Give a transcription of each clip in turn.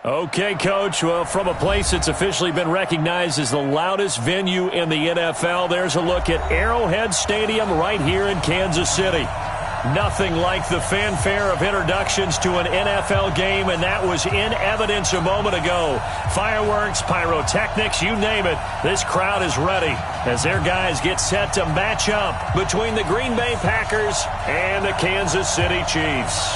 Okay, Coach. Well, from a place that's officially been recognized as the loudest venue in the NFL, there's a look at Arrowhead Stadium right here in Kansas City. Nothing like the fanfare of introductions to an NFL game, and that was in evidence a moment ago. Fireworks, pyrotechnics, you name it, this crowd is ready as their guys get set to match up between the Green Bay Packers and the Kansas City Chiefs.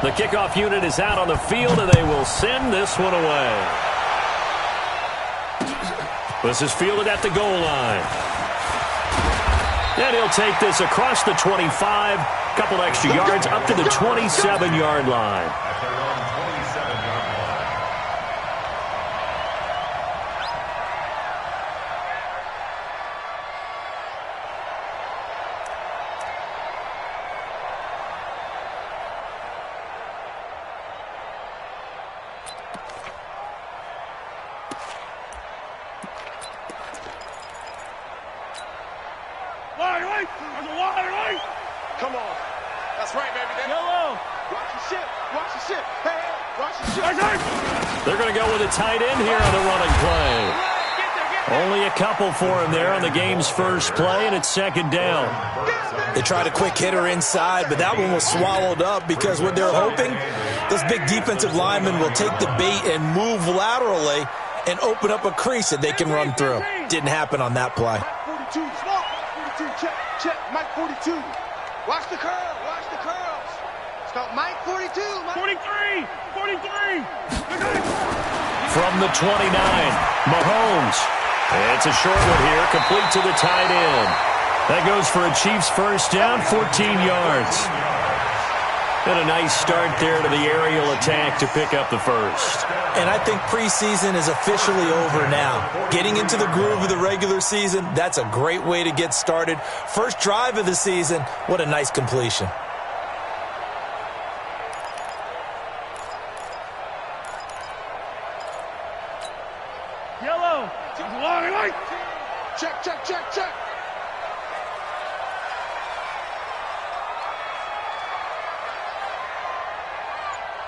The kickoff unit is out on the field, and they will send this one away. This is fielded at the goal line. And he'll take this across the 25, couple extra yards up to the 27-yard line. Come on. That's right, baby. Yellow. Watch your shit. Watch your shit. Hey, watch your shit. They're going to go with a tight end here on the running play. Only a couple for him there on the game's first play, and it's second down. They tried a quick hitter inside, but that one was swallowed up because what they're hoping, those big defensive linemen will take the bait and move laterally and open up a crease that they can run through. Didn't happen on that play. 42, small. 42, check. Mike 42. Watch the curl. Watch the curls. Stop Mike 42. Mike. 43. 43. From the 29, Mahomes. It's a short one here, complete to the tight end. That goes for a Chiefs first down, 14 yards. And a nice start there to the aerial attack to pick up the first. And I think preseason is officially over now. Getting into the groove of the regular season, that's a great way to get started. First drive of the season, what a nice completion. Yellow. Check, check, check, check.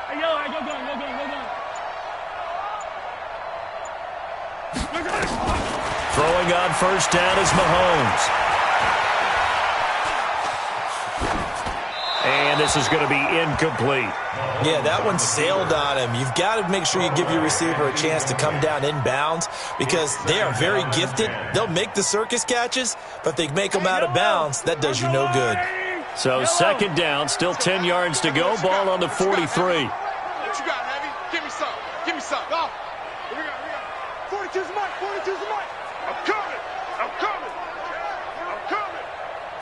Hey, yellow, go gun. Throwing on first down is Mahomes. And this is going to be incomplete. Yeah, that one sailed on him. You've got to make sure you give your receiver a chance to come down inbounds because they are very gifted. They'll make the circus catches, but if they make them out of bounds, that does you no good. So second down, still 10 yards to go. Ball on the 43. What you got, Heavy? Give me some. Give me some. Go. We got. 42's Mike. 42's Mike. I'm coming.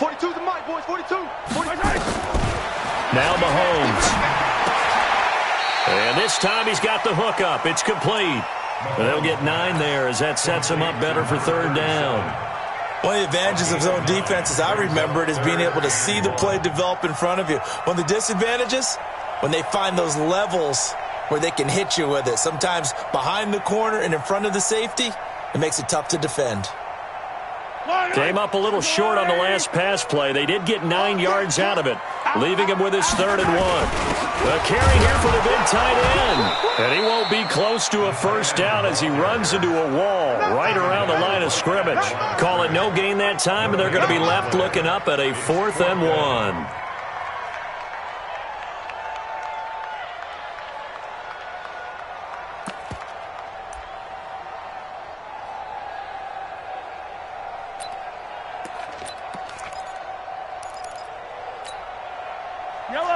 42's the Mike, boys. 42. 42. Now Mahomes. And this time he's got the hook up. It's complete. They'll get 9 there as that sets him up better for third down. One of the advantages of zone defense, as I remember it, is being able to see the play develop in front of you. One of the disadvantages, when they find those levels where they can hit you with it, sometimes behind the corner and in front of the safety, it makes it tough to defend. Came up a little short on the last pass play. They did get 9 yards out of it, leaving him with his 3rd and 1. A carry here for the big tight end. And he won't be close to a first down as he runs into a wall right around the line of scrimmage. Call it no gain that time, and they're going to be left looking up at a 4th and 1.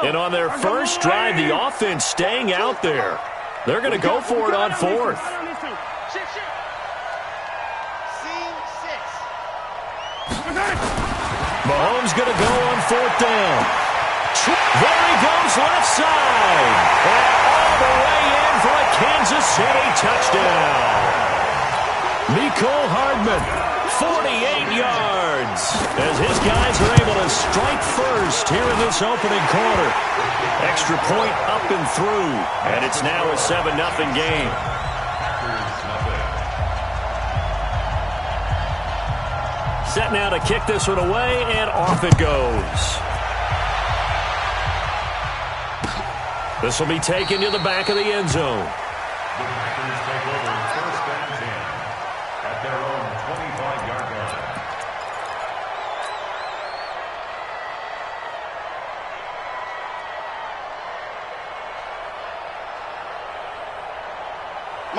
And on their first drive, the offense staying out there. They're going to go for it on 4th. Mahomes going to go on 4th down. There he goes left side. And all the way in for a Kansas City touchdown. Mecole movement. 48 yards as his guys are able to strike first here in this opening quarter. Extra point up and through, and it's now a 7-0 game. Set now to kick this one away, and off it goes. This will be taken to the back of the end zone. The Packers take over 1st and 10 at their own 25-yard line.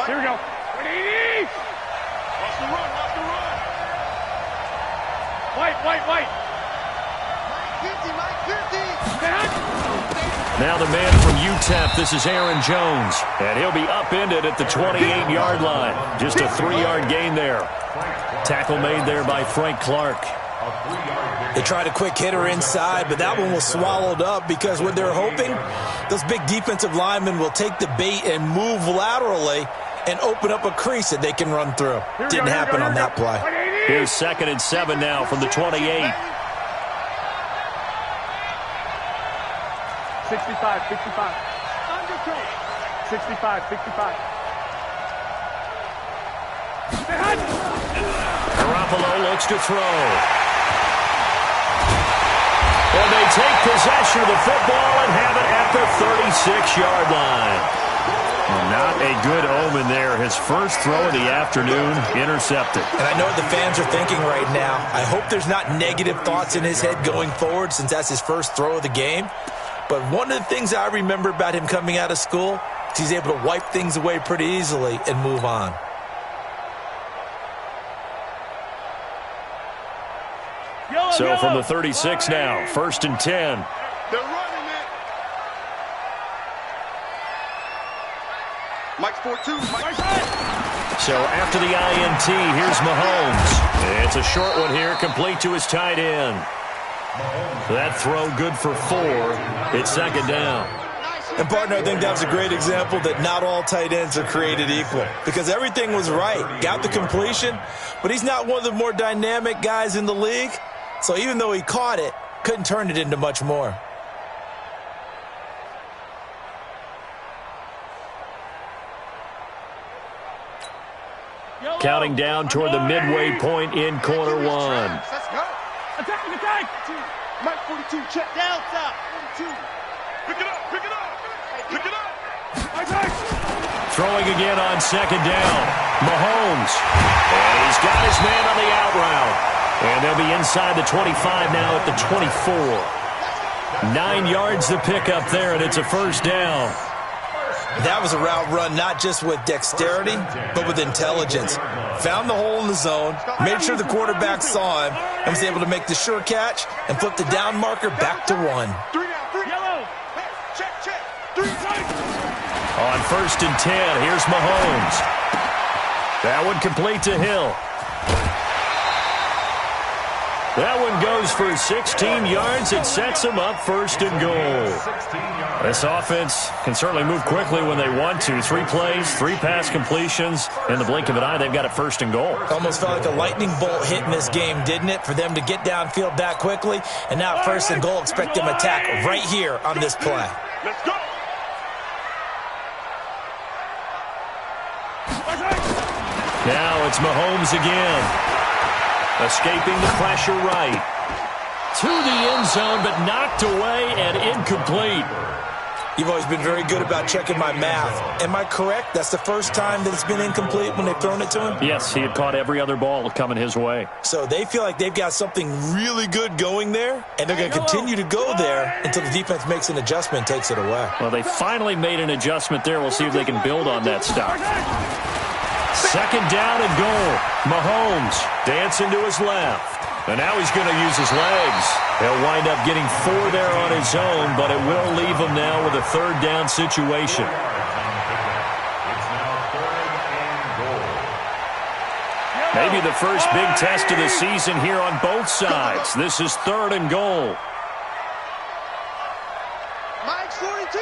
Here we go. 180. Watch the run. Watch the run. White. Mike 50. Now the man from UTEP, this is Aaron Jones, and he'll be upended at the 28-yard line. Just a 3-yard gain there. Tackle made there by Frank Clark. They tried a quick hitter inside, but that one was swallowed up because what they're hoping, those big defensive linemen will take the bait and move laterally and open up a crease that they can run through. Didn't happen on that play. Here's 2nd and 7 now from the 28. 65. Undercut. 65. Garoppolo looks to throw. And they take possession of the football and have it at the 36-yard line. Well, not a good omen there. His first throw of the afternoon intercepted. And I know what the fans are thinking right now. I hope there's not negative thoughts in his head going forward since that's his first throw of the game. But one of the things I remember about him coming out of school is he's able to wipe things away pretty easily and move on. So from the 36 now, 1st and 10. They're running it. Mike's 4-2. So after the INT, here's Mahomes. It's a short one here, complete to his tight end. That throw good for 4. It's 2nd down. And, partner, I think that was a great example that not all tight ends are created equal because everything was right. Got the completion, but he's not one of the more dynamic guys in the league. So even though he caught it, couldn't turn it into much more. Counting down toward the midway point in quarter 1. Let's go. Attack. Mike 42, check. Down top. 42. Pick it up. Throwing again on 2nd down. Mahomes. And he's got his man on the out route. And they'll be inside the 25 now at the 24. 9 yards to pick up there, and it's a 1st down. That was a route run not just with dexterity, but with intelligence. Found the hole in the zone, made sure the quarterback saw him, and was able to make the sure catch and flip the down marker back to 1. 3 down. Yellow. Check. 3 tight. On 1st and 10, here's Mahomes. That one complete to Hill. That one goes for 16 yards. It sets them up 1st and goal. This offense can certainly move quickly when they want to. 3 plays, 3 pass completions. In the blink of an eye, they've got it 1st and goal. Almost felt like a lightning bolt hit in this game, didn't it? For them to get downfield that quickly. And now 1st and goal, expect them to attack right here on this play. Let's go. Now it's Mahomes again. Escaping the pressure right. To the end zone, but knocked away and incomplete. You've always been very good about checking my math. Am I correct? That's the first time that it's been incomplete when they've thrown it to him? Yes, he had caught every other ball coming his way. So they feel like they've got something really good going there, and they're going to continue to go there until the defense makes an adjustment and takes it away. Well, they finally made an adjustment there. We'll see if they can build on that stuff. 2nd down and goal. Mahomes dancing to his left. And now he's going to use his legs. He'll wind up getting 4 there on his own, but it will leave him now with a 3rd down situation. Maybe the first big test of the season here on both sides. This is 3rd and goal. Mike's 42.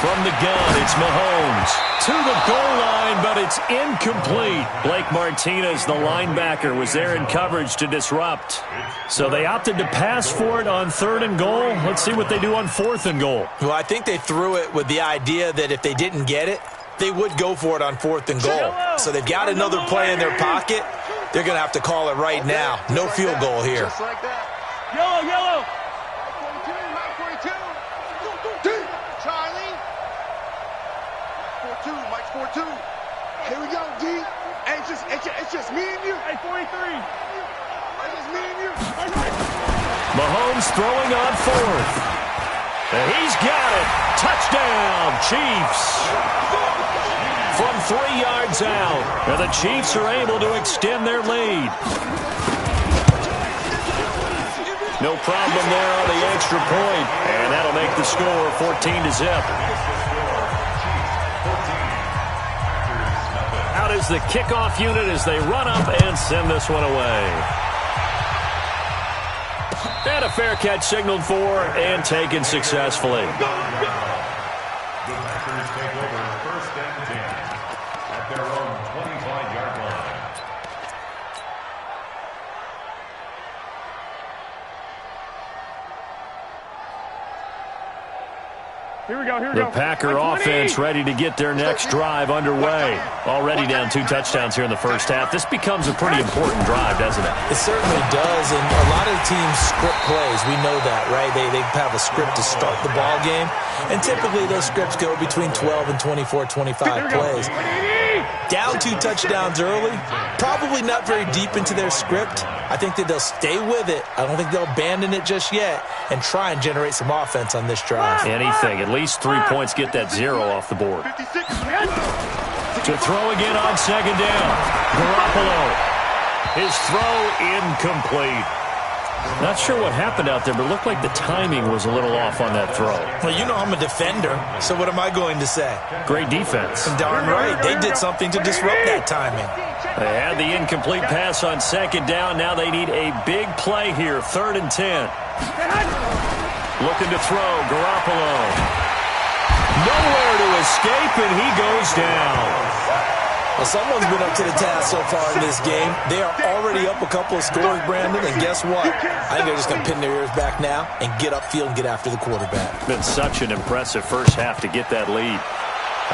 from the gun. It's Mahomes to the goal line, but it's incomplete. Blake Martinez, the linebacker, was there in coverage to disrupt. So they opted to pass for it on 3rd and goal. Let's see what they do on 4th and goal. Well, I think they threw it with the idea that if they didn't get it, they would go for it on 4th and goal. So they've got another play in their pocket. They're going to have to call it right now. No field goal here. Just like that. Yellow. 42. Charlie. 4-2. Mike's 4-2. Here we go, D. Hey, it's just me and you. Hey, 43. It's just me and you. Mahomes throwing on 4th. And he's got it. Touchdown, Chiefs. From 3 yards out. And the Chiefs are able to extend their lead. No problem there on the extra point. And that'll make the score 14-0. Out is the kickoff unit as they run up and send this one away. And a fair catch signaled for and taken successfully. The Packers take over 1st and 10 at their own 25-yard line. Here we go. The Packer offense ready to get their next drive underway. Already down 2 touchdowns here in the first half. This becomes a pretty important drive, doesn't it? It certainly does, and a lot of teams script plays. We know that, right? They have a script to start the ball game, and typically those scripts go between 12 and 24, 25 plays. Down 2 touchdowns early, probably not very deep into their script. I think that they'll stay with it. I don't think they'll abandon it just yet and try and generate some offense on this drive. Anything. At least 3 points get that 0 off the board. To throw again on 2nd down. Garoppolo. His throw incomplete. Not sure what happened out there, but it looked like the timing was a little off on that throw. Well, you know I'm a defender, so what am I going to say? Great defense. Darn right. They did something to disrupt that timing. They had the incomplete pass on 2nd down. Now they need a big play here. 3rd and 10. Looking to throw. Garoppolo. Nowhere to escape, and he goes down. Well, someone's been up to the task so far in this game. They are already up a couple of scores, Brandon, and guess what? I think they're just going to pin their ears back now and get upfield and get after the quarterback. Been such an impressive first half to get that lead.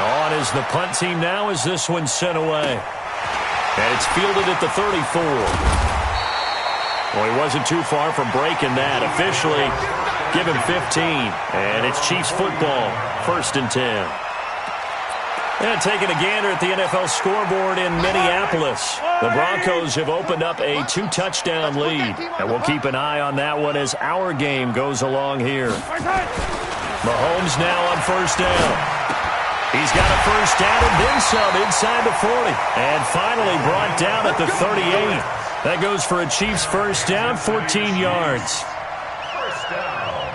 On is the punt team now as this one's sent away. And it's fielded at the 34. Well, he wasn't too far from breaking that. Officially, give him 15. And it's Chiefs football, 1st and 10. And taking a gander at the NFL scoreboard in Minneapolis. The Broncos have opened up a 2-touchdown lead. And we'll keep an eye on that one as our game goes along here. Mahomes now on 1st down. He's got a 1st down and then some inside the 40. And finally brought down at the 38. That goes for a Chiefs 1st down, 14 yards.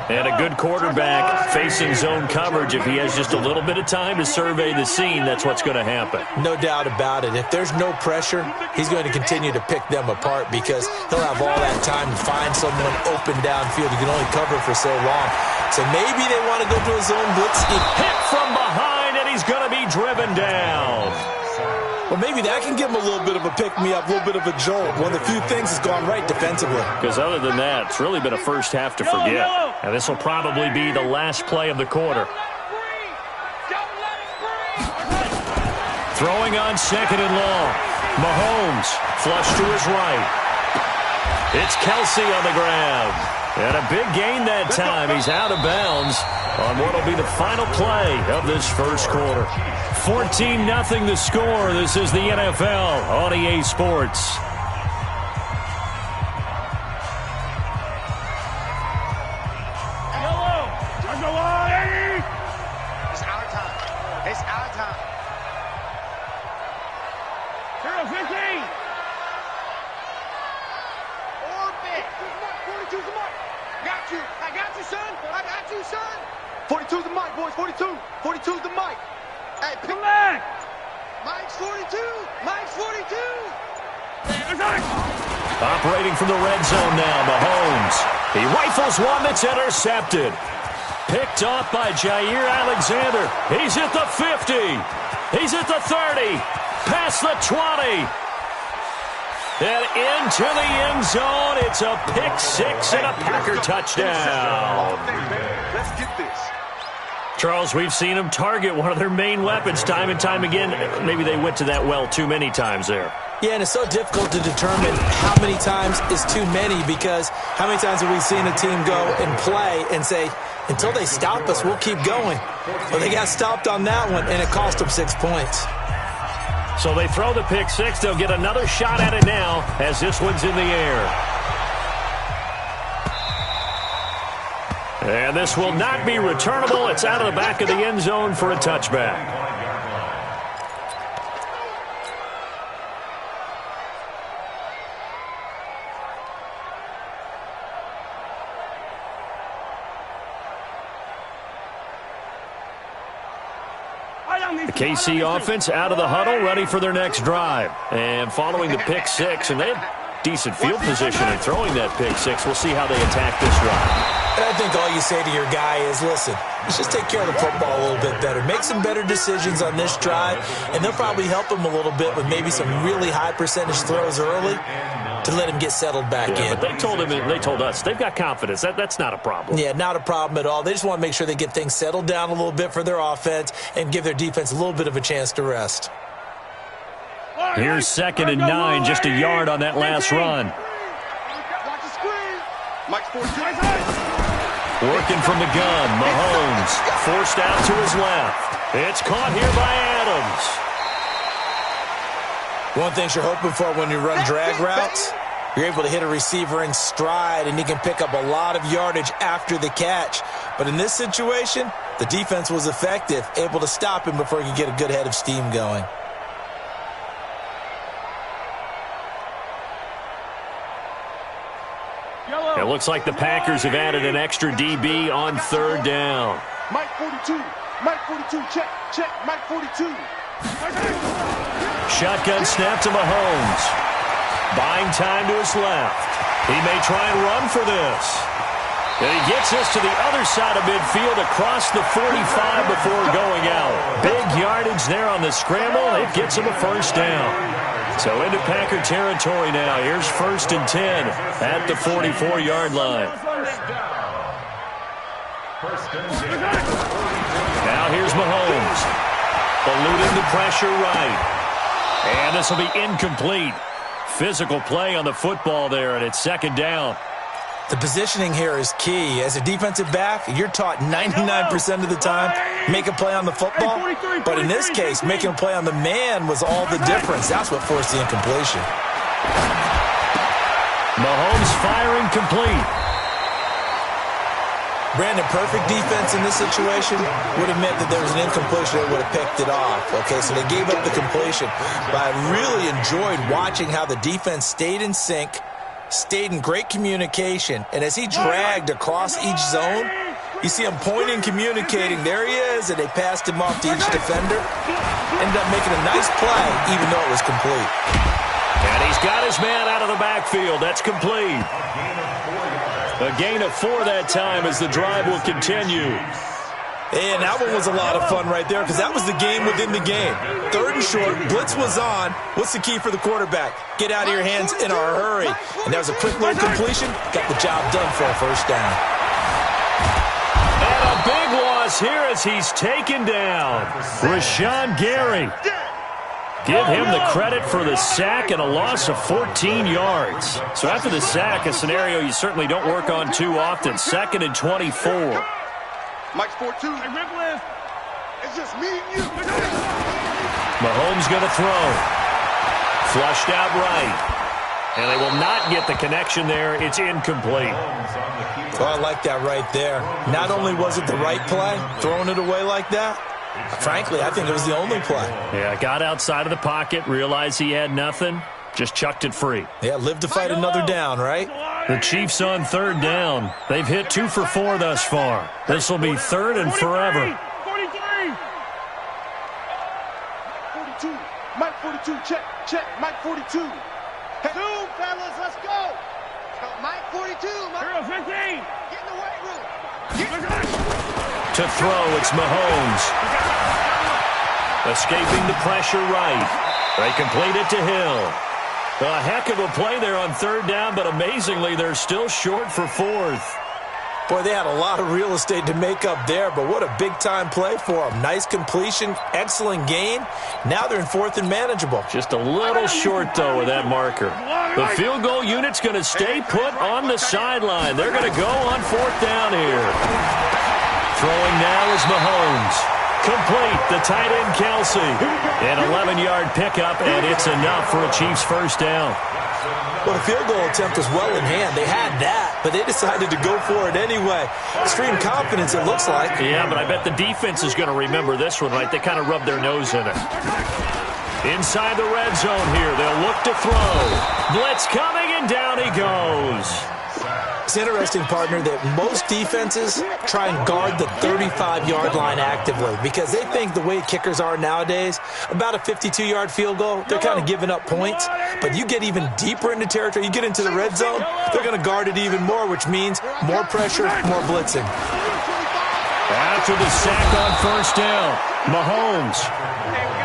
And a good quarterback facing zone coverage. If he has just a little bit of time to survey the scene, that's what's going to happen. No doubt about it. If there's no pressure, he's going to continue to pick them apart because he'll have all that time to find someone open downfield. He can only cover for so long. So maybe they want to go to a zone blitz scheme. Hit from behind, and he's going to be driven down. Well, maybe that can give him a little bit of a pick-me-up, a little bit of a jolt. One of the few things that's gone right defensively. Because other than that, it's really been a first half to forget. And this will probably be the last play of the quarter. Throwing on 2nd and long. Mahomes flush to his right. It's Kelsey on the ground. And a big gain that time. He's out of bounds on what will be the final play of this first quarter. 14-0 the score. This is the NFL on EA Sports. It's our time. It's our time. 0-15. Orbit. 42's the mark. Got you. I got you, son. I got you, son. 42's the mic, boys. 42. 42's the mic. Hey, come back. Mike's 42. Mike's 42. Operating from the red zone now, Mahomes. He rifles one that's intercepted. Picked off by Jair Alexander. He's at the 50. He's at the 30. Past the 20. And into the end zone. It's a pick six and a Packer touchdown. Let's get this. Charles, we've seen them target one of their main weapons time and time again. Maybe they went to that well too many times there. Yeah, and it's so difficult to determine how many times is too many, because how many times have we seen a team go and play and say, until they stop us, we'll keep going. Well, they got stopped on that one, and it cost them 6 points. So they throw the pick six. They'll get another shot at it now as this one's in the air. And this will not be returnable. It's out of the back of the end zone for a touchback. The KC offense out of the huddle, ready for their next drive. And following the pick six, and they had decent field position in throwing that pick six. We'll see how they attack this drive. And I think all you say to your guy is, listen, let's just take care of the football a little bit better. Make some better decisions on this drive, and they'll probably help him a little bit with maybe some really high percentage throws early to let him get settled back in. But they told him, they told us, they've got confidence. That's not a problem. Yeah, not a problem at all. They just want to make sure they get things settled down a little bit for their offense and give their defense a little bit of a chance to rest. Here's 2nd and 9, just a yard on that last run. Watch the screen. Mike's 42. Working from the gun, Mahomes forced out to his left. It's caught here by Adams. One thing you're hoping for when you run drag routes, you're able to hit a receiver in stride, and he can pick up a lot of yardage after the catch. But in this situation, the defense was effective, able to stop him before he could get a good head of steam going. It looks like the Packers have added an extra DB on 3rd down. Mike 42. Mike 42. Check. Check. Mike 42. Shotgun snap to Mahomes. Buying time to his left. He may try and run for this. And he gets this to the other side of midfield across the 45 before going out. Big yardage there on the scramble. It gets him a 1st down. So into Packer territory now. Here's 1st and 10 at the 44-yard line. Now here's Mahomes. Eluding the pressure right. And this will be incomplete. Physical play on the football there, and it's 2nd down. The positioning here is key. As a defensive back, you're taught 99% of the time, make a play on the football. But in this case, making a play on the man was all the difference. That's what forced the incompletion. Mahomes firing complete. Brandon, perfect defense in this situation would have meant that there was an incompletion that would have picked it off. Okay, so they gave up the completion. But I really enjoyed watching how the defense stayed in sync, stayed in great communication, and as he dragged across each zone, you see him pointing, communicating. There he is, and they passed him off to each defender. Ended up making a nice play, even though it was complete. And he's got his man out of the backfield. That's complete. A gain of 4 that time as the drive will continue. And that one was a lot of fun right there, because that was the game within the game. 3rd and short, blitz was on. What's the key for the quarterback? Get out of your hands in a hurry. And that was a quick little completion. Got the job done for a 1st down. And a big loss here as he's taken down. Rashawn Gary. Give him the credit for the sack and a loss of 14 yards. So after the sack, a scenario you certainly don't work on too often. 2nd and 24. Mike's 4-2. It's just me and you. Mahomes going to throw. Flushed out right. And they will not get the connection there. It's incomplete. Oh, I like that right there. Not only was it the right play, throwing it away like that, frankly, I think it was the only play. Yeah, got outside of the pocket, realized he had nothing, just chucked it free. Yeah, live to fight another down, right? The Chiefs on 3rd down. They've hit 2 for 4 thus far. This will be 3rd and forever. 42. Mike 42. Check. Check. Mike 42. Hey, 2, fellas, let's go. Mike 42. Mike. 15. Get in the weight room. Get To throw, it's Mahomes. Escaping the pressure right. They complete it to Hill. A heck of a play there on third down, but amazingly, they're still short for fourth. Boy, they had a lot of real estate to make up there, but what a big-time play for them. Nice completion, excellent gain. Now they're in fourth and manageable. Just a little short, though, with that marker. The field goal unit's going to stay put on the sideline. They're going to go on fourth down here. Throwing now is Mahomes. Complete, the tight end Kelsey. An 11-yard pickup, and it's enough for a Chiefs first down. Well, the field goal attempt was well in hand. They had that, but they decided to go for it anyway. Extreme confidence, it looks like. Yeah, but I bet the defense is going to remember this one, right? They kind of rubbed their nose in it. Inside the red zone here, they'll look to throw. Blitz coming, and down he goes. It's interesting, partner, that most defenses try and guard the 35-yard line actively because they think the way kickers are nowadays, about a 52-yard field goal, they're kind of giving up points. But you get even deeper into territory, you get into the red zone, they're going to guard it even more, which means more pressure, more blitzing. After the sack on first down, Mahomes.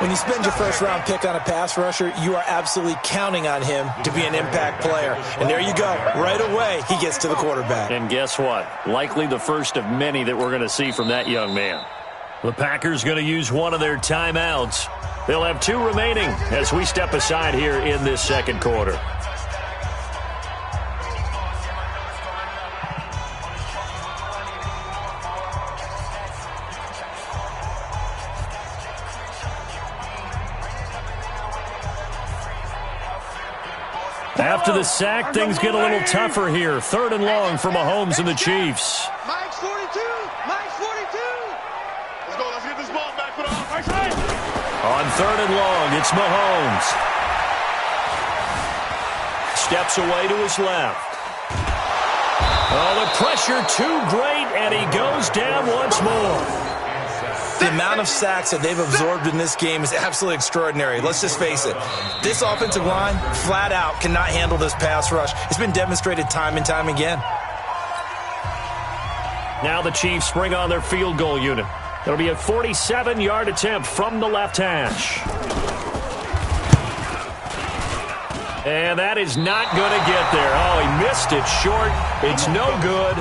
When you spend your first-round pick on a pass rusher, you are absolutely counting on him to be an impact player. And there you go. Right away, he gets to the quarterback. And guess what? Likely the first of many that we're going to see from that young man. The Packers going to use one of their timeouts. They'll have 2 remaining as we step aside here in this second quarter. After the sack, things get a little tougher here. Third and long for Mahomes and the Chiefs. Mike's 42. Mike's 42. Let's go. Let's get this ball back. Put it on. Right side. On third and long, it's Mahomes. Steps away to his left. Oh, the pressure too great, and he goes down once more. The amount of sacks that they've absorbed in this game is absolutely extraordinary. Let's just face it. This offensive line, flat out, cannot handle this pass rush. It's been demonstrated time and time again. Now the Chiefs bring on their field goal unit. It'll be a 47-yard attempt from the left hash. And that is not going to get there. Oh, he missed it short. It's no good.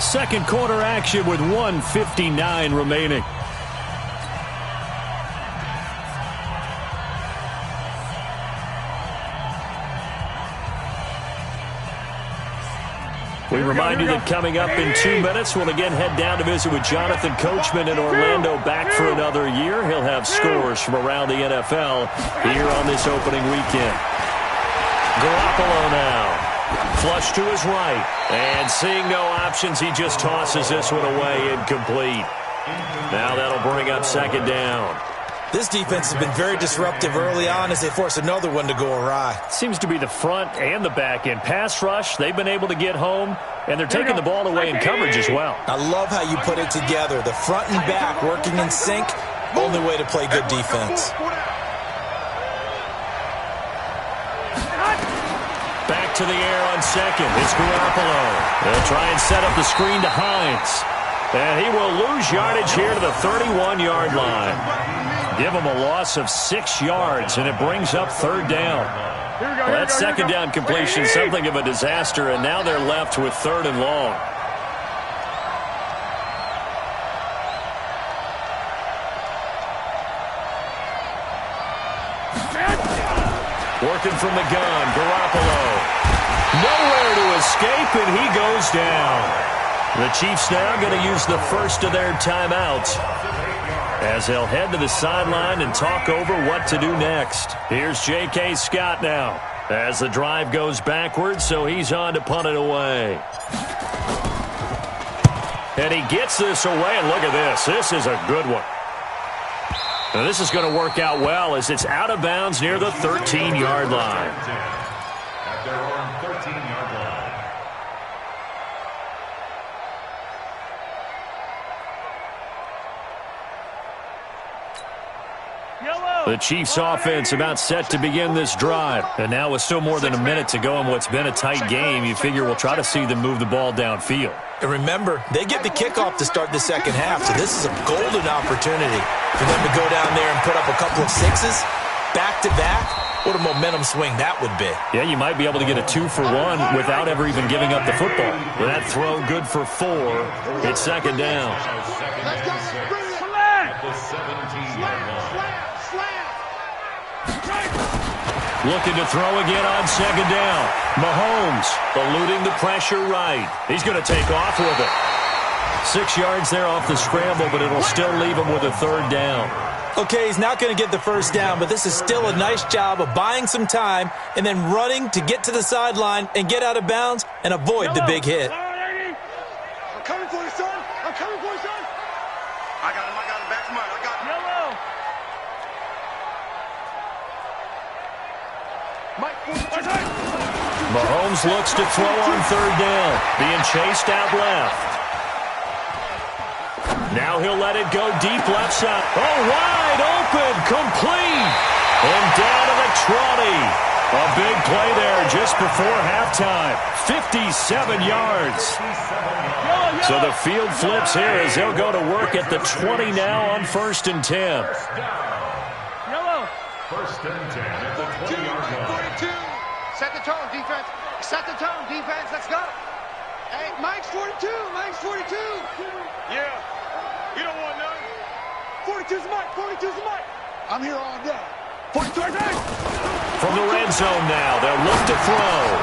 Second quarter action with 1:59 remaining. We remind you that coming up in 2 minutes, we'll again head down to visit with Jonathan Coachman in Orlando, back for another year. He'll have scores from around the NFL here on this opening weekend. Garoppolo now. Flush to his right. And seeing no options, he just tosses this one away, incomplete. Now that'll bring up second down. This defense has been very disruptive early on as they force another one to go awry. Seems to be the front and the back end. Pass rush, they've been able to get home, and they're taking the ball away in coverage as well. I love how you put it together. The front and back working in sync, only way to play good defense. Back to the air on second. It's Garoppolo. They'll try and set up the screen to Hines. And he will lose yardage here to the 31-yard line. Give him a loss of 6 yards, and it brings up third down. Well, that second down completion, something of a disaster, and now they're left with third and long. Working from the gun, Garoppolo. Nowhere to escape, and he goes down. The Chiefs now going to use the first of their timeouts as they'll head to the sideline and talk over what to do next. Here's J.K. Scott now as the drive goes backwards, so he's on to punt it away. And he gets this away, and look at this. This is a good one. Now, this is going to work out well as it's out of bounds near the 13-yard line. At their own 13-yard line. The Chiefs offense about set to begin this drive. And now with still more than a minute to go in what's been a tight game, you figure we'll try to see them move the ball downfield. And remember, they get the kickoff to start the second half, so this is a golden opportunity for them to go down there and put up a couple of sixes back-to-back. What a momentum swing that would be. Yeah, you might be able to get a 2-for-1 without ever even giving up the football. With that throw good for 4, it's second down. Looking to throw again on second down. Mahomes eluding the pressure right. He's going to take off with it. 6 yards there off the scramble, but it'll still leave him with a third down. Okay, he's not going to get the first down, but this is still a nice job of buying some time and then running to get to the sideline and get out of bounds and avoid the big hit. I'm coming for you, son. I'm coming for you, son. I got him. Back to mine. I got him. Yellow. Mahomes looks to throw on third down, being chased out left. Now he'll let it go deep left side. Oh, wide open, complete, and down to the 20. A big play there just before halftime. 57 yards. So the field flips here as they'll go to work at the 20 now on 1st and 10. Yellow. 1st and 10 at the 20-yard line. 42. Set the tone, defense. Set the tone, defense. Let's go. Hey, Mike's 42. Mike's 42. Yeah. You don't want none. 42's Mike. 42's Mike. I'm here all day. 42 right there. From the red zone now, they'll look to throw.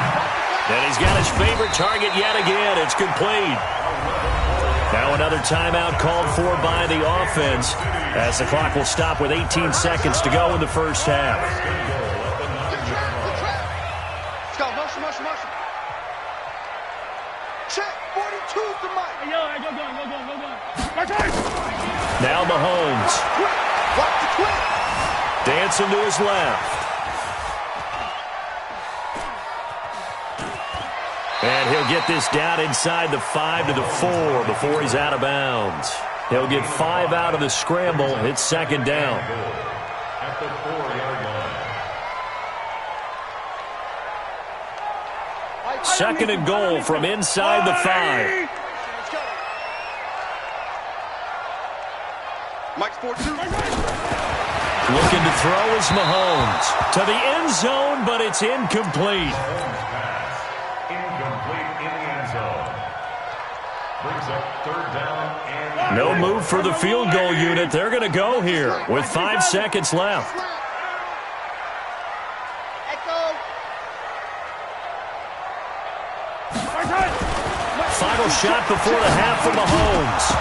And he's got his favorite target yet again. It's complete. Now another timeout called for by the offense as the clock will stop with 18 seconds to go in the first half. Let's go. Motion. Check. 42's the Mike. Hey, yo, go going. Now Mahomes. Watch the quick. Dancing to his left. And he'll get this down inside the 5 to the 4 before he's out of bounds. He'll get 5 out of the scramble. It's second down. At the 4-yard line. Second and goal from inside the 5. Let's go. Mike's 42. Looking to throw is Mahomes. To the end zone, but it's incomplete. Incomplete in the end zone. Brings up 3rd down and... No move for the field goal unit. They're going to go here with 5 seconds left. Final shot before the half for Mahomes.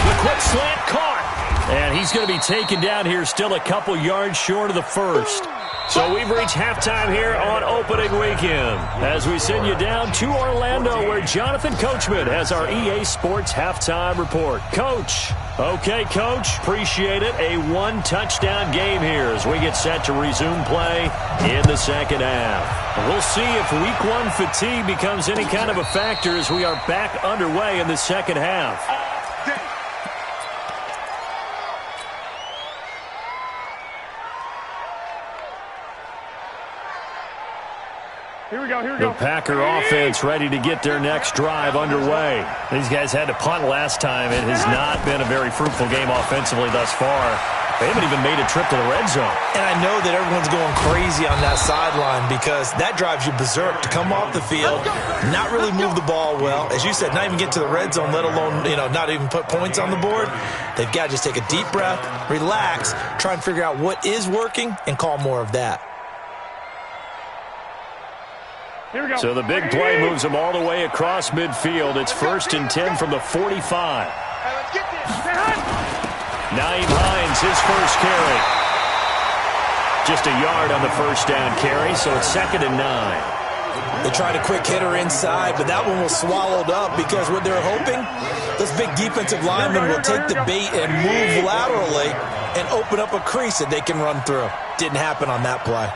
The quick slant caught. And he's going to be taken down here still a couple yards short of the first. So we've reached halftime here on opening weekend as we send you down to Orlando where Jonathan Coachman has our EA Sports halftime report. Coach. Okay, Coach. Appreciate it. A 1-touchdown game here as we get set to resume play in the second half. We'll see if week 1 fatigue becomes any kind of a factor as we are back underway in the second half. Here we go. The Packer offense ready to get their next drive underway. These guys had to punt last time. It has not been a very fruitful game offensively thus far. They haven't even made a trip to the red zone. And I know that everyone's going crazy on that sideline because that drives you berserk to come off the field, not really move the ball well. As you said, not even get to the red zone, let alone, not even put points on the board. They've got to just take a deep breath, relax, try and figure out what is working, and call more of that. Here we go. So the big play moves them all the way across midfield. It's 1st and 10 from the 45. Hey, let's get this. Nyheim Hines, his first carry. Just a yard on the first down carry, so it's 2nd and 9. They tried a quick hitter inside, but that one was swallowed up because what they're hoping, those big defensive linemen will take the bait and move laterally and open up a crease that they can run through. Didn't happen on that play.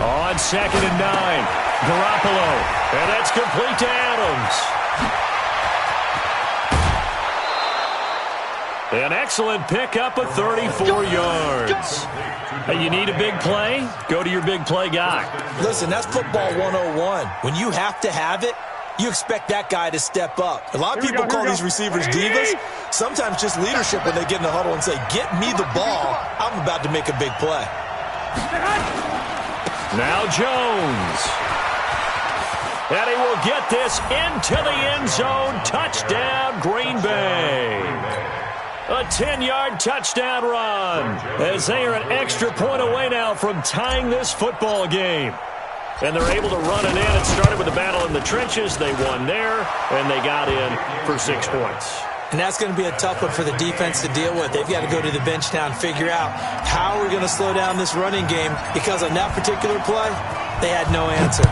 On 2nd and 9, Garoppolo, and that's complete to Adams. An excellent pickup of 34 yards. Hey, you need a big play? Go to your big play guy. Listen, that's football 101. When you have to have it, you expect that guy to step up. A lot of people call these receivers divas. Sometimes just leadership when they get in the huddle and say, get me the ball. I'm about to make a big play. Now Jones. And he will get this into the end zone. Touchdown, Green Bay. A 10-yard touchdown run as they are an extra point away now from tying this football game. And they're able to run it in. It started with a battle in the trenches. They won there, and they got in for 6 points. And that's going to be a tough one for the defense to deal with. They've got to go to the bench now and figure out how we're going to slow down this running game, because on that particular play, they had no answer.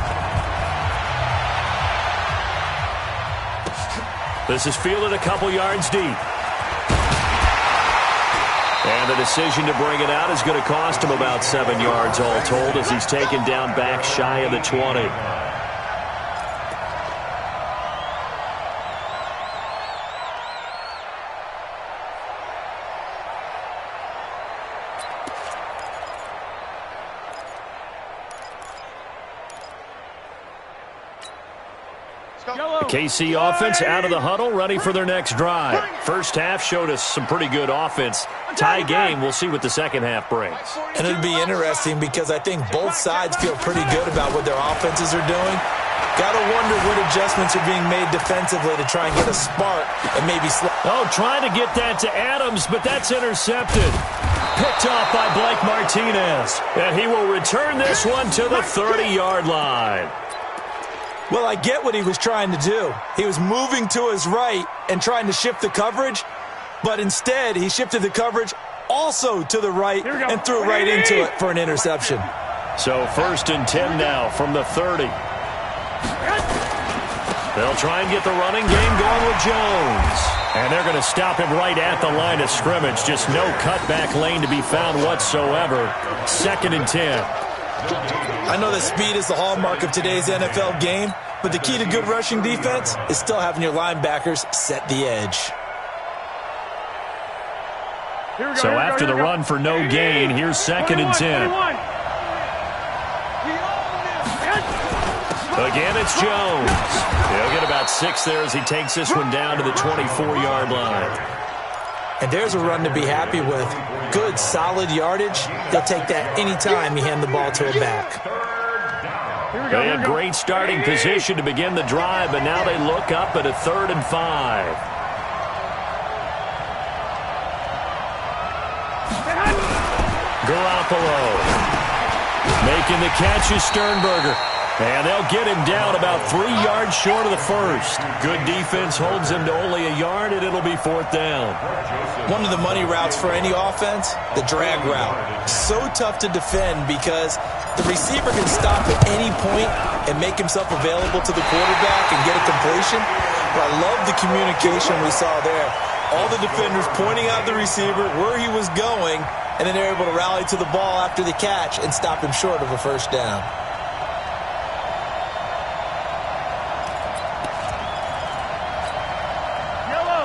This is fielded a couple yards deep. And the decision to bring it out is going to cost him about 7 yards all told as he's taken down back shy of the 20. The KC offense out of the huddle, ready for their next drive. First half showed us some pretty good offense. Tie game, we'll see what the second half brings. And it'll be interesting because I think both sides feel pretty good about what their offenses are doing. Got to wonder what adjustments are being made defensively to try and get a spark and maybe slow. Oh, trying to get that to Adams, but that's intercepted. Picked off by Blake Martinez. And he will return this one to the 30-yard line. Well, I get what he was trying to do. He was moving to his right and trying to shift the coverage, but instead he shifted the coverage also to the right and threw right into it for an interception. So 1st and 10 now from the 30. They'll try and get the running game going with Jones. And they're going to stop him right at the line of scrimmage. Just no cutback lane to be found whatsoever. 2nd and 10. I know that speed is the hallmark of today's NFL game, but the key to good rushing defense is still having your linebackers set the edge. So after the run for no gain, here's 2nd and 10. Again, it's Jones. He'll get about 6 there as he takes this one down to the 24-yard line. And there's a run to be happy with. Good, solid yardage. They'll take that anytime you hand the ball to a back. They had great starting position to begin the drive, but now they look up at a 3rd and 5. Garoppolo making the catch is Sternberger. And they'll get him down about 3 yards short of the first. Good defense holds him to only a yard, and it'll be 4th down. One of the money routes for any offense, the drag route. So tough to defend because the receiver can stop at any point and make himself available to the quarterback and get a completion. But I love the communication we saw there. All the defenders pointing out the receiver, where he was going, and then they're able to rally to the ball after the catch and stop him short of a first down.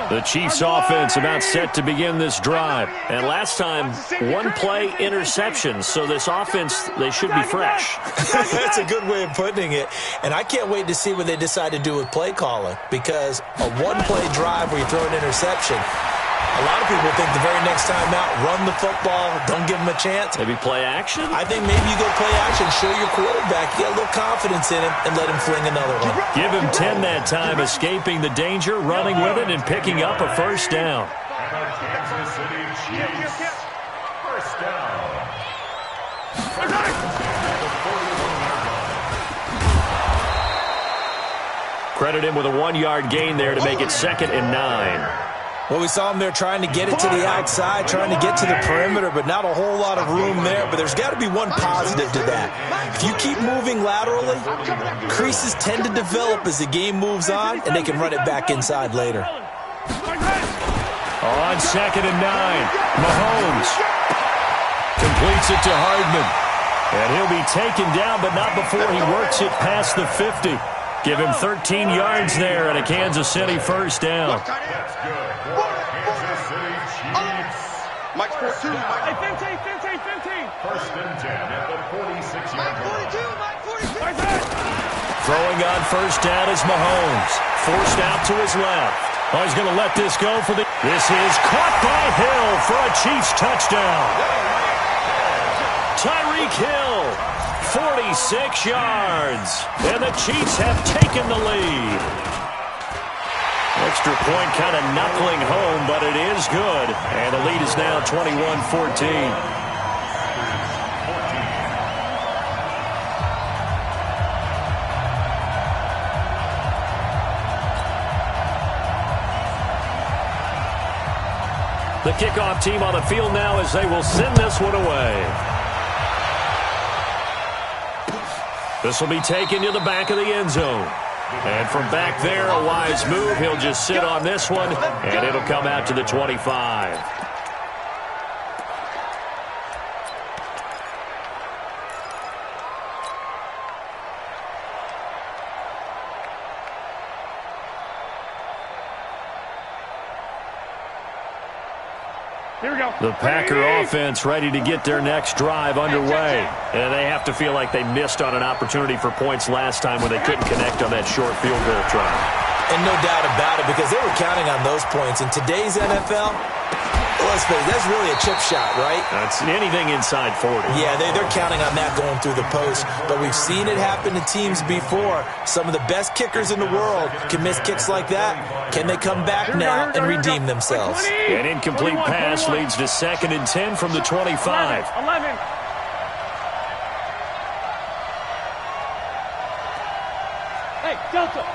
The Chiefs offense about set to begin this drive. And last time, 1 play interception. So this offense, they should be fresh. That's a good way of putting it. And I can't wait to see what they decide to do with play calling, because a 1-play drive where you throw an interception, a lot of people think the very next time out, run the football, don't give them a chance. Maybe play action? I think maybe you go play action, show your quarterback, get a little confidence in him, and let him fling another one. Give him 10 that time, escaping the danger, running with it, and picking up a first down. Kansas City Chiefs. First down. Credit him with a 1-yard gain there to make it 2nd and 9. Well, we saw him there trying to get it to the outside, trying to get to the perimeter, but not a whole lot of room there. But there's got to be one positive to that. If you keep moving laterally, creases tend to develop as the game moves on, and they can run it back inside later. On 2nd and 9, Mahomes completes it to Hardman. And he'll be taken down, but not before he works it past the 50. Give him 13 yards there and a Kansas City first down. That's good. Kansas City Chiefs. Mike's 4-2. Hey, 15. 1st and 10 at the 46-yard line. Mike 42. Throwing on first down is Mahomes. Forced out to his left. Oh, he's going to let this go for the... This is caught by Hill for a Chiefs touchdown. Tyreek Hill, 46 yards. And the Chiefs have taken the lead. Extra point kind of knuckling home, but it is good. And the lead is now 21-14. The kickoff team on the field now as they will send this one away. This will be taken to the back of the end zone. And from back there, a wise move. He'll just sit on this one, and it'll come out to the 25. Here we go. The Packer offense ready to get their next drive underway. And they have to feel like they missed on an opportunity for points last time when they couldn't connect on that short field goal try. And no doubt about it, because they were counting on those points. In today's NFL, let's face it, that's really a chip shot, right? That's anything inside 40. Yeah, they're counting on that going through the post. But we've seen it happen to teams before. Some of the best kickers in the world can miss kicks like that. Can they come back now and redeem themselves? An incomplete pass leads to 2nd and 10 from the 25. 11. Hey, Delta.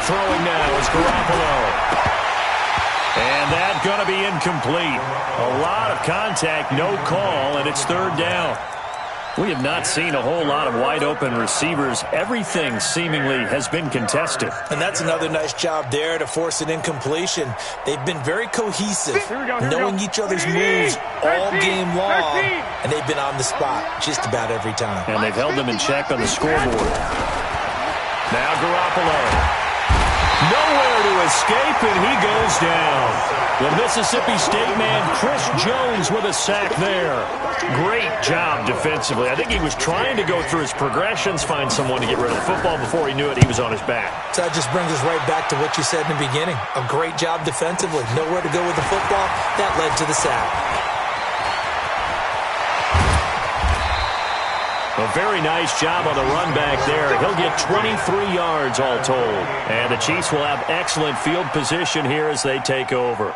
Throwing now is Garoppolo. And that's going to be incomplete. A lot of contact, no call, and it's 3rd down. We have not seen a whole lot of wide-open receivers. Everything seemingly has been contested. And that's another nice job there to force an incompletion. They've been very cohesive, knowing each other's moves all game long, and they've been on the spot just about every time. And they've held them in check on the scoreboard. Now Garoppolo. Nowhere to escape, and he goes down. The Mississippi State man, Chris Jones, with a sack there. Great job defensively. I think he was trying to go through his progressions, find someone to get rid of the football. Before he knew it, he was on his back. So that just brings us right back to what you said in the beginning. A great job defensively. Nowhere to go with the football. That led to the sack. A very nice job on the run back there. He'll get 23 yards all told. And the Chiefs will have excellent field position here as they take over.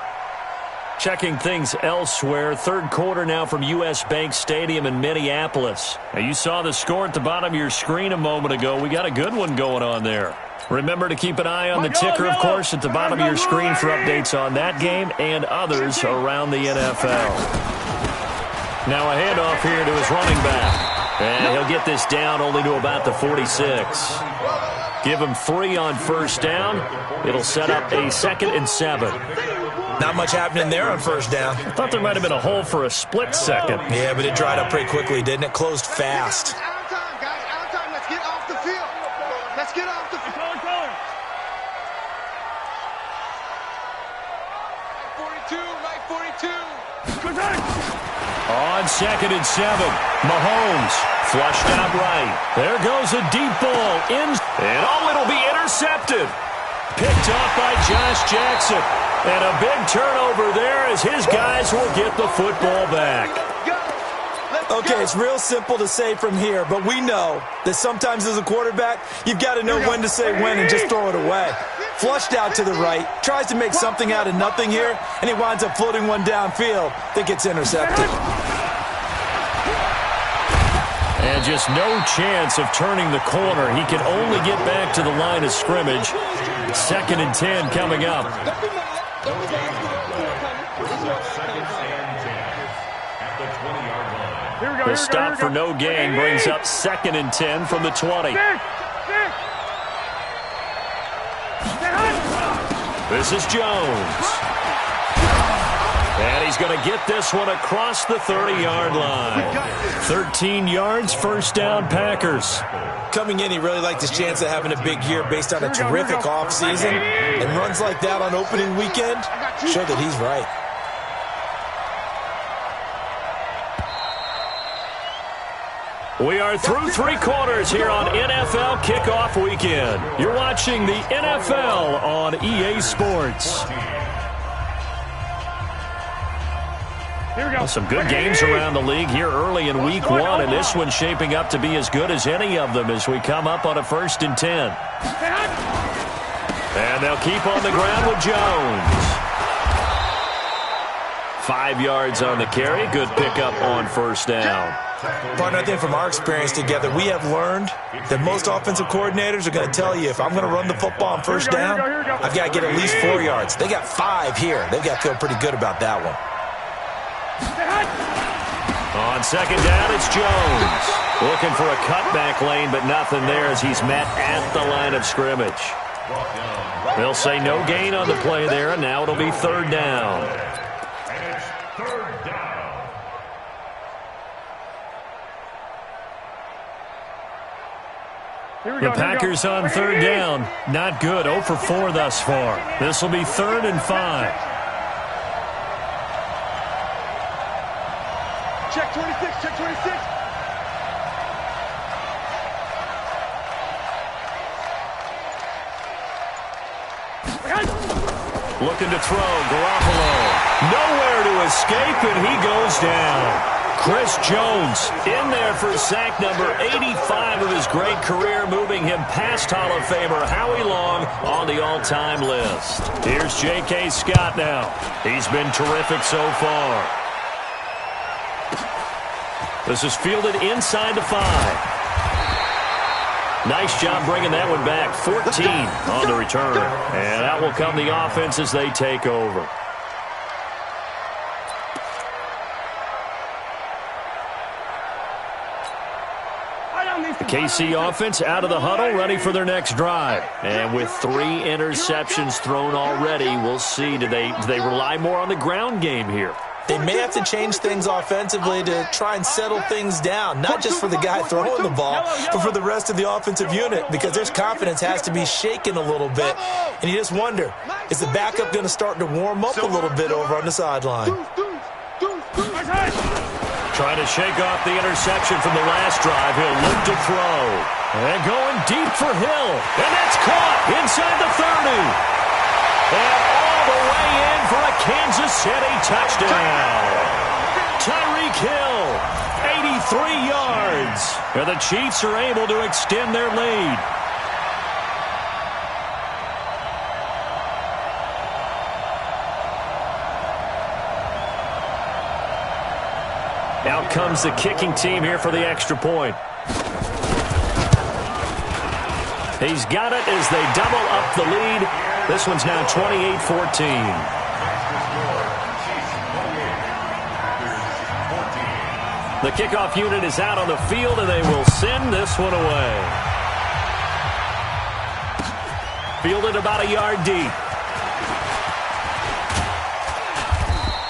Checking things elsewhere, 3rd quarter now from U.S. Bank Stadium in Minneapolis. Now, you saw the score at the bottom of your screen a moment ago. We got a good one going on there. Remember to keep an eye on the ticker, of course, at the bottom of your screen for updates on that game and others around the NFL. Now a handoff here to his running back. And he'll get this down only to about the 46. Give him 3 on first down. It'll set up a 2nd and 7. Not much happening there on first down. I thought there might have been a hole for a split second. Yeah, but it dried up pretty quickly, didn't it? Closed fast. Out of time, guys. Out of time. Let's get off the field. Let's get off the field. 42, right 42. On 2nd and 7, Mahomes flushed out right. There goes a deep ball in, and it'll be intercepted. Picked off by Josh Jackson. And a big turnover there as his guys will get the football back. Okay, it's real simple to say from here, but we know that sometimes as a quarterback, you've got to know when to say when and just throw it away. Flushed out to the right, tries to make something out of nothing here, and he winds up floating one downfield that gets intercepted. And just no chance of turning the corner. He can only get back to the line of scrimmage. 2nd and 10 coming up. The stop for no gain brings up 2nd and 10 from the 20. This is Jones. And he's going to get this one across the 30-yard line. 13 yards, first down, Packers. Coming in, he really liked his chance of having a big year based on a terrific offseason. And runs like that on opening weekend show that he's right. We are through 3 quarters here on NFL Kickoff Weekend. You're watching the NFL on EA Sports. Here we go. Some good games around the league here early in Week 1, and this one's shaping up to be as good as any of them as we come up on a 1st and 10. And they'll keep on the ground with Jones. 5 yards on the carry. Good pickup on 1st down. Partner, I think from our experience together, we have learned that most offensive coordinators are going to tell you, if I'm going to run the football on 1st down, I've got to get at least 4 yards. They got 5 here. They've got to feel pretty good about that one. On 2nd down, it's Jones. Looking for a cutback lane, but nothing there as he's met at the line of scrimmage. They'll say no gain on the play there, and now it'll be 3rd down. And it's 3rd down. The Packers on 3rd down. Not good. 0 for 4 thus far. This will be 3rd and 5. Check 26, check 26. Looking to throw, Garoppolo. Nowhere to escape, and he goes down. Chris Jones in there for sack number 85 of his great career, moving him past Hall of Famer Howie Long on the all-time list. Here's J.K. Scott now. He's been terrific so far. This is fielded inside the 5. Nice job bringing that one back. 14 on the return. And out will come the offense as they take over. The KC offense out of the huddle, ready for their next drive. And with 3 interceptions thrown already, we'll see. Do they rely more on the ground game here? They may have to change things offensively to try and settle things down, not just for the guy throwing the ball, but for the rest of the offensive unit, because their confidence has to be shaken a little bit. And you just wonder, is the backup going to start to warm up a little bit over on the sideline? Trying to shake off the interception from the last drive. He'll look to throw. And going deep for Hill. And that's caught inside the 30. And all the way in for a Kansas City touchdown. Tyreek Hill, 83 yards. And the Chiefs are able to extend their lead. Out comes the kicking team here for the extra point. He's got it as they double up the lead. This one's now 28-14. The kickoff unit is out on the field, and they will send this one away. Fielded about a yard deep.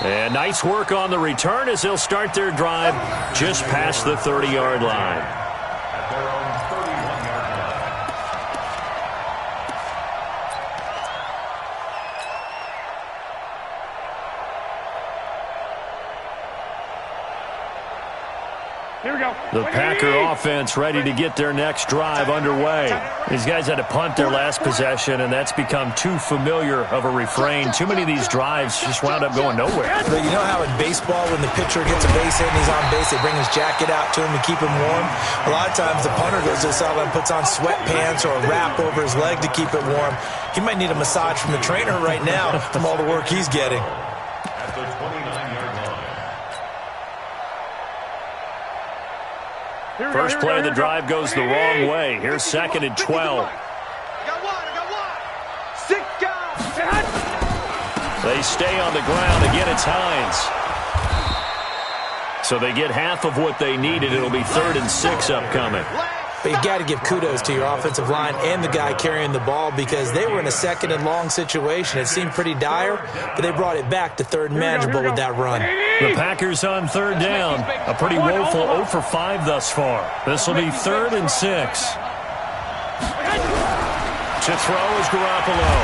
And nice work on the return as they'll start their drive just past the 30-yard line. At their own 31-yard line. Here we go. The Packer offense ready to get their next drive underway. These guys had to punt their last possession, and that's become too familiar of a refrain. Too many of these drives just wound up going nowhere. But you know how in baseball, when the pitcher gets a base hit and he's on base, they bring his jacket out to him to keep him warm? A lot of times the punter goes to the sideline, puts on sweatpants or a wrap over his leg to keep it warm. He might need a massage from the trainer right now from all the work he's getting. At the 29-yard line. First play of the drive goes the wrong way. Here's 2nd and 12. I got one. 6 guys. They stay on the ground. Again, it's Hines. So they get half of what they needed. It'll be 3rd and 6 upcoming. But you got to give kudos to your offensive line and the guy carrying the ball, because they were in a 2nd and long situation. It seemed pretty dire, but they brought it back to 3rd and manageable with that run. The Packers on 3rd down. A pretty woeful 0 for 5 thus far. This will be 3rd and 6. To throw is Garoppolo.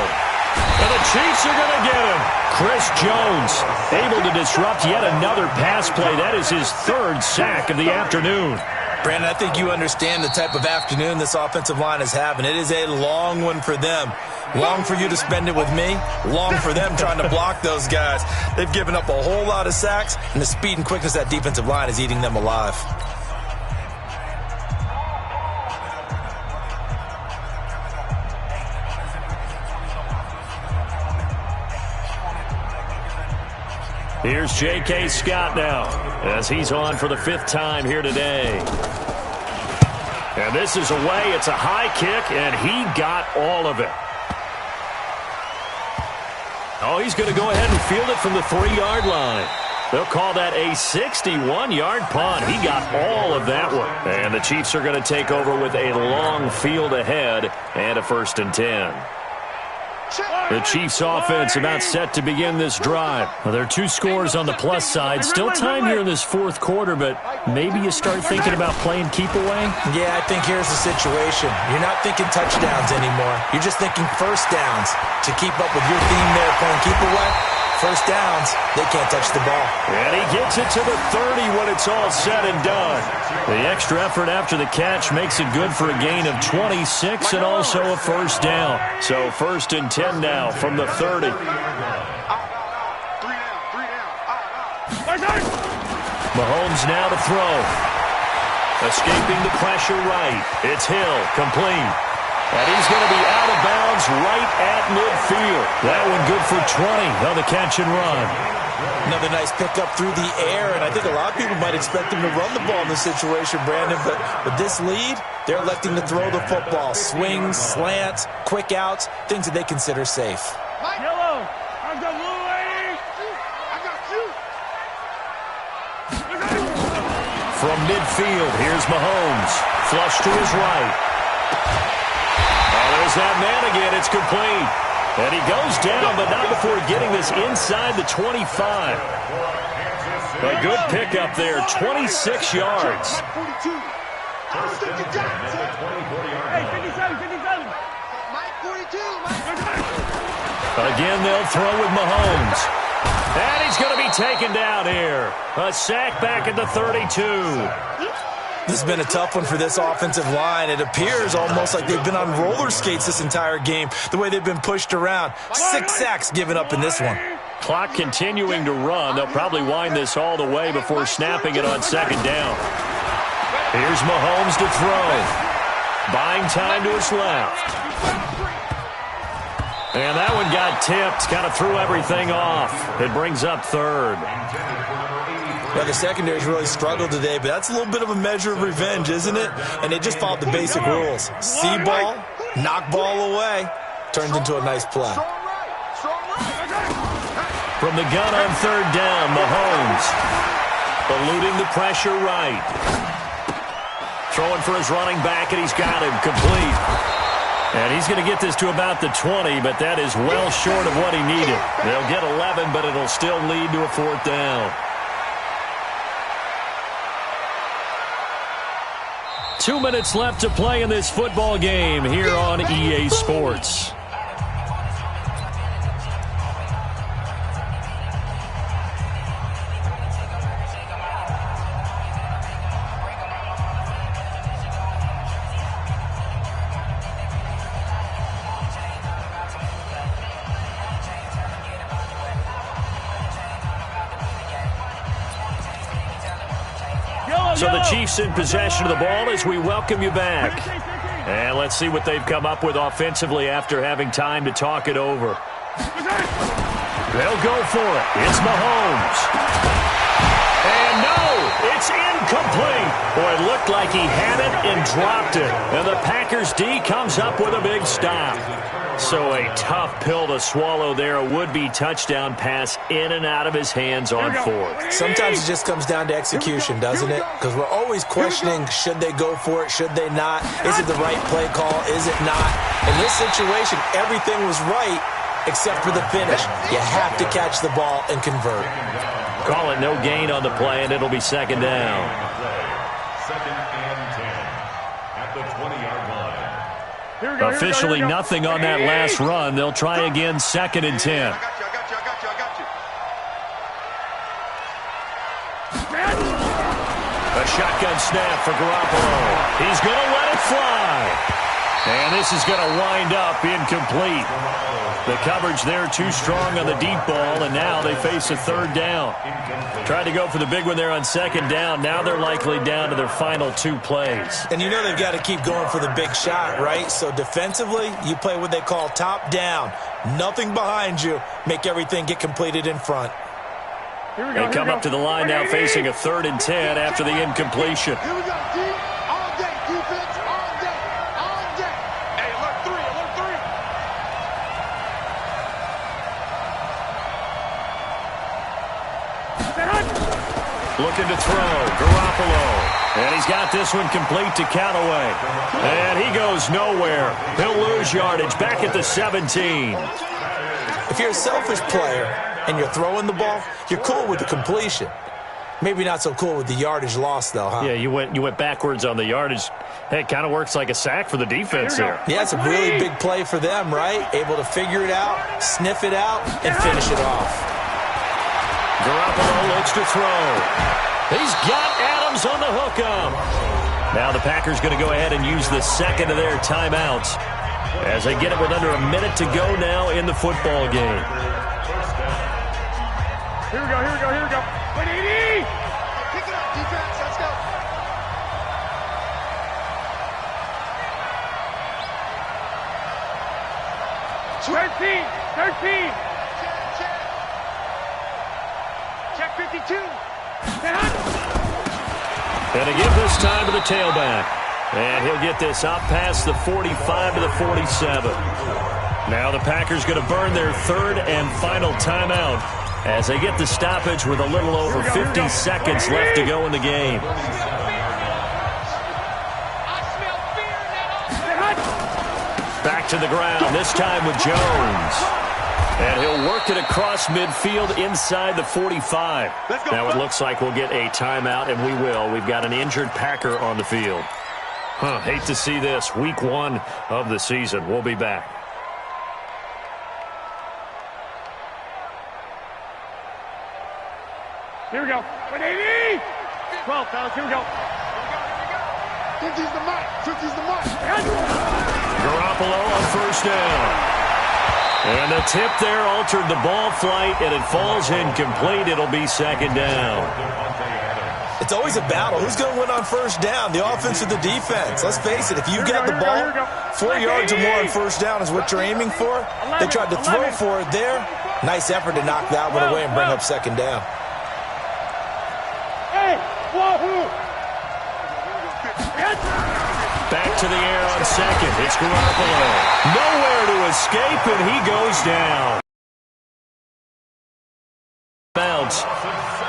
And the Chiefs are going to get him. Chris Jones able to disrupt yet another pass play. That is his 3rd sack of the afternoon. Brandon, I think you understand the type of afternoon this offensive line is having. It is a long one for them. Long for you to spend it with me. Long for them trying to block those guys. They've given up a whole lot of sacks, and the speed and quickness of that defensive line is eating them alive. Here's J.K. Scott now as he's on for the 5th time here today. And this is away. It's a high kick, and he got all of it. Oh, he's going to go ahead and field it from the 3-yard line. They'll call that a 61-yard punt. He got all of that one. And the Chiefs are going to take over with a long field ahead and a 1st and 10. The Chiefs offense about set to begin this drive. Well, there are 2 scores on the plus side. Still time here in this 4th quarter, but maybe you start thinking about playing keep away? Yeah, I think here's the situation. You're not thinking touchdowns anymore. You're just thinking first downs. To keep up with your theme there, playing keep away, first downs, they can't touch the ball. And he gets it to the 30 when it's all said and done. The extra effort after the catch makes it good for a gain of 26 and also a 1st down. So 1st and 10 now from the 30. Mahomes now to throw. Escaping the pressure right. It's Hill, complete. And he's going to be out of bounds right at midfield. That one good for 20 on the catch and run. Another nice pickup through the air, and I think a lot of people might expect him to run the ball in this situation, Brandon, but with this lead, they're electing to throw the football. Swings, slants, quick outs, things that they consider safe. Yellow, I've got blue lady. I got you. From midfield, here's Mahomes. Flush to his right. There's that man again. It's complete. And he goes down, but not before getting this inside the 25. A good pickup there, 26 yards. Again, they'll throw with Mahomes. And he's going to be taken down here. A sack back at the 32. This has been a tough one for this offensive line. It appears almost like they've been on roller skates this entire game, the way they've been pushed around. 6 sacks given up in this one. Clock continuing to run. They'll probably wind this all the way before snapping it on 2nd down. Here's Mahomes to throw. Buying time to his left. And that one got tipped. Kind of threw everything off. It brings up 3rd. Well, the secondary's really struggled today, but that's a little bit of a measure of revenge, isn't it? And they just followed the basic rules. See ball, knock ball away, turns into a nice play. From the gun on 3rd down, Mahomes. Eluding the pressure right. Throwing for his running back, and he's got him complete. And he's going to get this to about the 20, but that is well short of what he needed. They'll get 11, but it'll still lead to a 4th down. 2 minutes left to play in this football game here on EA Sports. So the Chiefs in possession of the ball as we welcome you back. And let's see what they've come up with offensively after having time to talk it over. They'll go for it. It's Mahomes. And no, it's incomplete. Boy, it looked like he had it and dropped it. And the Packers D comes up with a big stop. So a tough pill to swallow there. A would-be touchdown pass in and out of his hands on 4th. Sometimes it just comes down to execution, doesn't it? Because we're always questioning, should they go for it, should they not? Is it the right play call, is it not? In this situation, everything was right except for the finish. You have to catch the ball and convert. Call it no gain on the play, and it'll be 2nd down. 2nd and 10 at the 20-yard line. Officially nothing on that last run. They'll try again 2nd and 10. A shotgun snap for Garoppolo. He's going to let it fly. And this is going to wind up incomplete. The coverage there too strong on the deep ball, and now they face a third down. Tried to go for the big one there on second down. Now they're likely down to their final 2 plays. And you know they've got to keep going for the big shot, right? So defensively, you play what they call top down. Nothing behind you. Make everything get completed in front. They come up to the line now facing a 3rd and 10 after the incompletion. Here we go, D. All day, defense, all day, all day. Hey, alert 3, alert 3. Looking to throw, Garoppolo. And he's got this one complete to Callaway. And he goes nowhere. He'll lose yardage back at the 17. If you're a selfish player and you're throwing the ball, you're cool with the completion. Maybe not so cool with the yardage loss, though, huh? Yeah, you went backwards on the yardage. Hey, it kind of works like a sack for the defense there. Yeah, it's a really big play for them, right? Able to figure it out, sniff it out, and finish it off. Garoppolo looks to throw. He's got Adams on the hookup. Now the Packers going to go ahead and use the second of their timeouts as they get it with under a minute to go now in the football game. Here we go, here we go, here we go. 180! Pick it up, defense, let's go. Thirteen! Check 52. And to give this time to the tailback. And he'll get this up past the 45 to the 47. Now the Packers going to burn their 3rd and final timeout as they get the stoppage with a little over 50 seconds left to go in the game. Back to the ground, this time with Jones. And he'll work it across midfield inside the 45. Now it looks like we'll get a timeout, and we will. We've got an injured Packer on the field. Hate to see this. Week 1 of the season. We'll be back. Here we go. 180! 12, fellas, here we go. 50's the mark, 50's the mark. Garoppolo on first down. And the tip there altered the ball flight, and it falls incomplete. It'll be second down. It's always a battle. Who's going to win on first down, the offense or the defense? Let's face it, if you get the ball, 4 yards or more on first down is what you're aiming for. They tried to throw for it there. Nice effort to knock that one away and bring up second down. Back to the air on second. It's Garoppolo. Nowhere to escape, and he goes down. Bounce.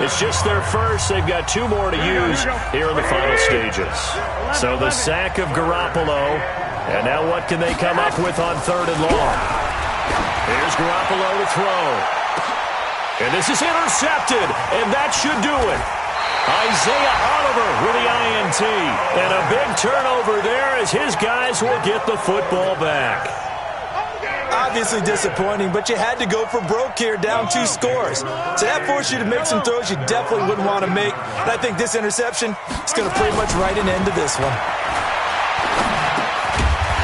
It's just their first. They've got 2 more to use here in the final stages. So the sack of Garoppolo. And now what can they come up with on 3rd and long? Here's Garoppolo to throw. And this is intercepted, and that should do it. Isaiah Oliver with the INT. And a big turnover there as his guys will get the football back. Obviously disappointing, but you had to go for broke here, down 2 scores. So that forced you to make some throws you definitely wouldn't want to make. And I think this interception is going to pretty much write an end to this one.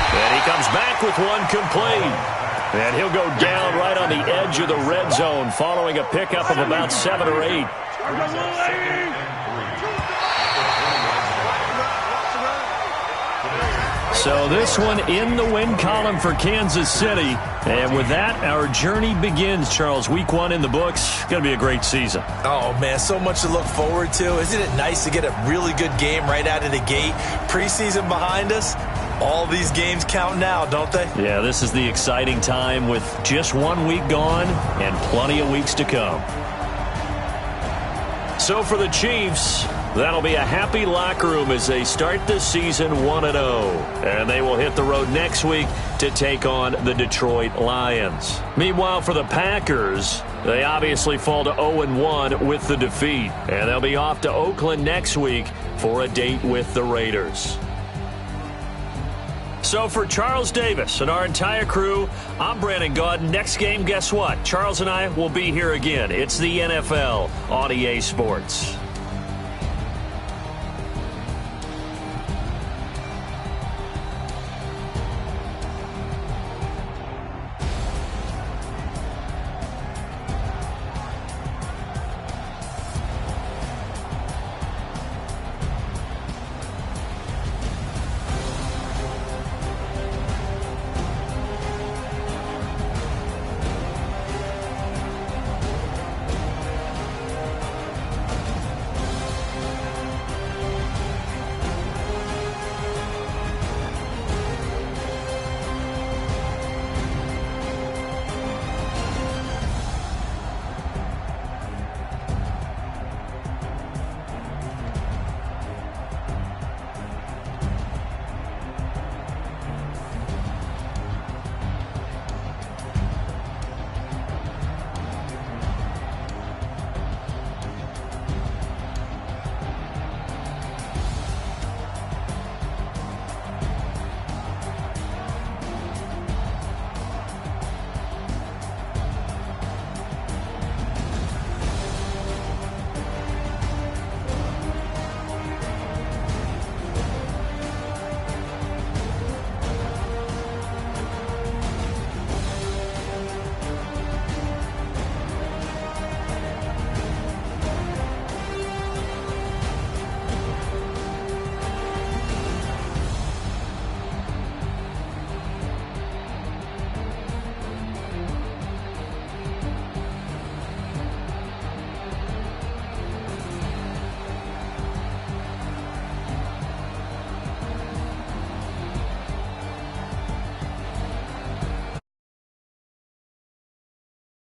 And he comes back with one complete. And he'll go down right on the edge of the red zone following a pickup of about 7 or 8. So this one in the win column for Kansas City. And with that, our journey begins, Charles. Week 1 in the books. Going to be a great season. Oh, man, so much to look forward to. Isn't it nice to get a really good game right out of the gate? Preseason behind us. All these games count now, don't they? Yeah, this is the exciting time with just 1 week gone and plenty of weeks to come. So for the Chiefs, that'll be a happy locker room as they start the season 1-0. And they will hit the road next week to take on the Detroit Lions. Meanwhile, for the Packers, they obviously fall to 0-1 with the defeat. And they'll be off to Oakland next week for a date with the Raiders. So for Charles Davis and our entire crew, I'm Brandon Gaudin. Next game, guess what? Charles and I will be here again. It's the NFL on EA Sports.